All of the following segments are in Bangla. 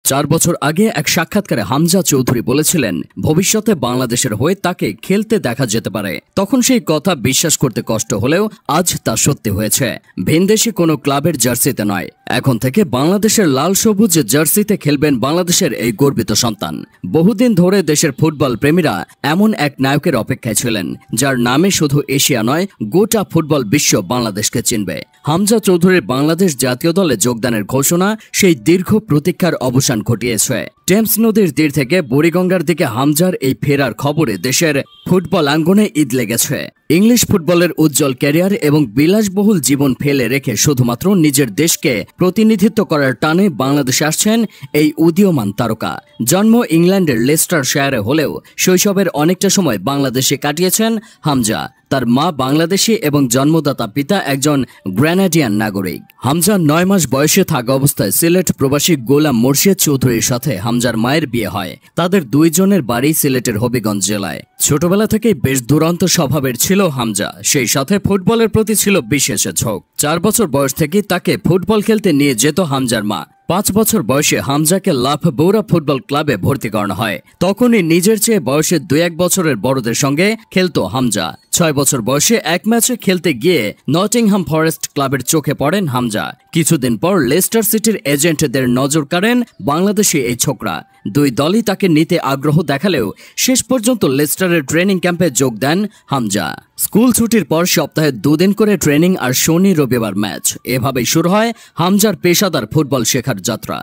4 বছর আগে এক সাক্ষাৎকারে হামজা চৌধুরী বলেছিলেন ভবিষ্যতে বাংলাদেশের হয়ে তাকে খেলতে দেখা যেতে পারে। তখন সেই কথা বিশ্বাস করতে কষ্ট হলেও আজ তা সত্যি হয়েছে। ভিনদেশি কোনো ক্লাবের জার্সিতে নয়, এখন থেকে বাংলাদেশের লাল সবুজ জার্সিতে খেলবেন বাংলাদেশের এই গর্বিত সন্তান। বহুদিন ধরে দেশের ফুটবল প্রেমীরা এমন এক নায়কের অপেক্ষায় ছিলেন যার নামে শুধু এশিয়া নয়, গোটা ফুটবল বিশ্ব বাংলাদেশকে চিনবে। হামজা চৌধুরীর বাংলাদেশ জাতীয় দলে যোগদানের ঘোষণা সেই দীর্ঘ প্রতীক্ষার অবসান ঘটিয়েছে। টেমস নদীর তীর থেকে বুড়িগঙ্গার দিকে হামজার এই ফেরার খবরে দেশের ফুটবল আঙ্গনে ঈদ লেগেছে। ইংলিশ ফুটবলের উজ্জ্বল ক্যারিয়ার এবং বিলাসবহুল জীবন ফেলে রেখে শুধুমাত্র নিজের দেশকে প্রতিনিধিত্ব করার টানে বাংলাদেশে আসছেন এই উদীয়মান তারকা। জন্ম ইংল্যান্ডের লেস্টার শায়ারে হলেও শৈশবের অনেকটা সময় বাংলাদেশে কাটিয়েছেন হামজা। তার মা বাংলাদেশি এবং জন্মদাতা পিতা একজন গ্রেনাডিয়ান নাগরিক। হামজা 9 মাস বয়সে থাকা অবস্থায় সিলেট প্রবাসী গোলাম মোর্শেদ চৌধুরীর সাথে হামজার মায়ের বিয়ে হয়। তাদের দুইজনের বাড়ি সিলেটের হবিগঞ্জ জেলায়। ছোটবেলা থেকেই বেশ দুরন্ত স্বভাবের ছিল হামজা, সেই সাথে ফুটবলের প্রতি ছিল বিশেষ ঝোঁক। 4 বছর বয়স থেকেই তাকে ফুটবল খেলতে নিয়ে যেত হামজার মা। 5 বছর বয়সে হামজাকে লাফ বৌরা ফুটবল ক্লাবে ভর্তি করানো হয়। তখনই নিজের চেয়ে বয়সে 2-1 বছরের বড়দের সঙ্গে খেলতো হামজা। 6 বছর বয়সে এক ম্যাচে খেলতে গিয়ে নটিংহাম ফরেস্ট ক্লাবের চোখে পড়েন হামজা। কিছুদিন পর লেস্টার সিটির এজেন্টদের নজর কাড়েন বাংলাদেশি এই ছোকরা। দুই দলই তাকে নিতে আগ্রহ দেখালেও শেষ পর্যন্ত লেস্টারের ট্রেনিং ক্যাম্পে যোগ দেন হামজা। স্কুল ছুটির পর সপ্তাহে 2 দিন করে ট্রেনিং আর শনি রবিবার ম্যাচ। এভাবেই শুরু হয় হামজার পেশাদার ফুটবল শেখার যাত্রা।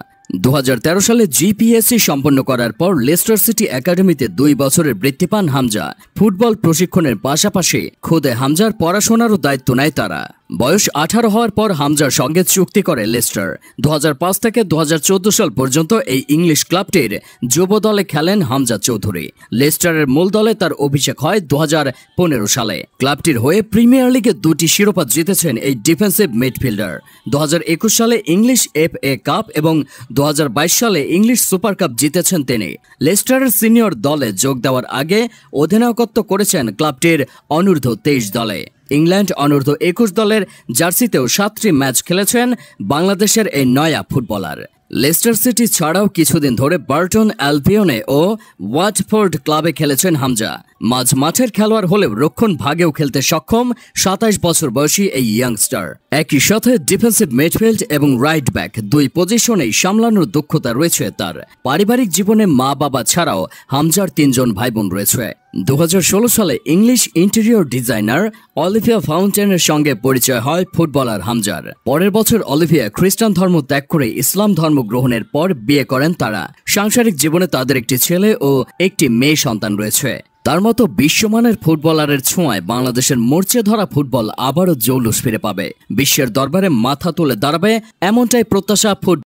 2013 সালে জিপিএসসি সম্পন্ন করার পর লেস্টার সিটি একাডেমিতে 2 বছরের বৃত্তি পান হামজা। ফুটবল প্রশিক্ষণের পাশাপাশি খুদে হামজার পড়াশোনারও দায়িত্ব নেয় তারা। বয়স 18 হওয়ার পর হামজার সঙ্গে চুক্তি করে লেস্টার। 2005 থেকে 2014 সাল পর্যন্ত এই ইংলিশ ক্লাবটির যুব দলে খেলেন হামজা চৌধুরী। লেস্টারের মূল দলে তার অভিষেক হয় 2015 সালে। ক্লাবটির হয়ে প্রিমিয়ার লিগে 2টি শিরোপা জিতেছেন এই ডিফেন্সিভ মিডফিল্ডার। 2021 সালে ইংলিশ FA কাপ এবং 2022 সালে ইংলিশ সুপার কাপ জিতেছেন তিনি। লেস্টারের সিনিয়র দলে যোগ দেওয়ার আগে অধিনায়কত্ব করেছেন ক্লাবটির অনূর্ধ্ব 23 দলে। ইংল্যান্ড অনূর্ধ্ব 21 দলের জার্সিতেও 7টি ম্যাচ খেলেছেন বাংলাদেশের এই নয়া ফুটবলার। লেস্টার সিটি ছাড়াও কিছুদিন ধরে বার্টন অ্যালবিয়নে ও ওয়াটফোর্ড ক্লাবে খেলেছেন হামজা। মাঝ মাঠের খেলোয়াড় হলেও রক্ষণ ভাগেও খেলতে সক্ষম 27 বছর বয়সী এই ইয়াংস্টার। একই সাথে ডিফেন্সিভ মিডফিল্ড এবং রাইট ব্যাক 2 পজিশনেই সামলানোর দক্ষতা রয়েছে তার। পারিবারিক জীবনে মা বাবা ছাড়াও হামজার 3 জন ভাই বোন রয়েছে। 2016 সালে ইংলিশ ইন্টেরিয়র ডিজাইনার অলিভিয়া ফাউন্টেনের সঙ্গে পরিচয় হয় ফুটবলার হামজার। পরের বছর অলিভিয়া খ্রিস্টান ধর্ম ত্যাগ করে ইসলাম ধর্ম গ্রহণের পর বিয়ে করেন তারা। সাংসারিক জীবনে তাদের একটি ছেলে ও একটি মেয়ে সন্তান রয়েছে। তার মতো বিশ্বমানের ফুটবলারের ছোঁয়ায় বাংলাদেশের মরচে ধরা ফুটবল আবারও জৌলুস ফিরে পাবে। বিশ্বের দরবারে মাথা তুলে দাঁড়াবে, এমনটাই প্রত্যাশা ফুটবল।